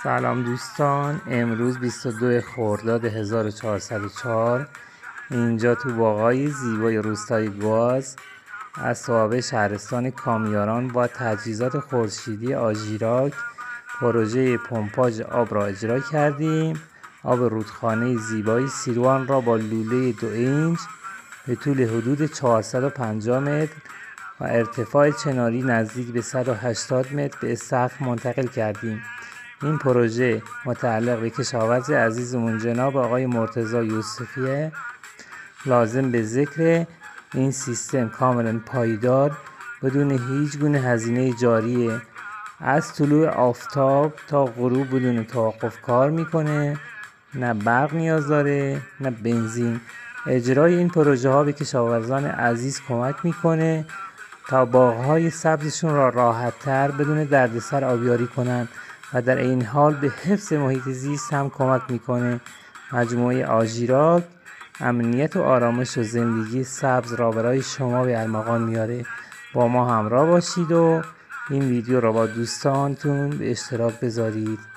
سلام دوستان، امروز 22 خرداد 1404 اینجا تو باغای زیبای روستای گواز از صاحب شهرستان کامیاران با تجهیزات خورشیدی آژیراک پروژه پمپاژ آب را اجرا کردیم. آب رودخانه زیبای سیروان را با لوله 2 اینچ به طول حدود 450 متر و ارتفاع چناری نزدیک به 180 متر به سقف منتقل کردیم. این پروژه متعلق به کشاورز عزیزمون جناب آقای مرتضی یوسفیه. لازم به ذکر این سیستم کاملا پایدار بدون هیچ گونه هزینه جاریه. از طلوع آفتاب تا غروب بدون توقف کار میکنه، نه برق نیاز داره نه بنزین. اجرای این پروژه ها به کشاورزان عزیز کمک میکنه تا باغهای سبزشون را راحت تر بدون دردسر آبیاری کنند و در این حال به حفظ محیط زیست هم کمک میکنه. مجموعه آژیراک امنیت و آرامش و زندگی سبز را برای شما به ارمغان میاره. با ما همراه باشید و این ویدیو را با دوستانتون به اشتراک بذارید.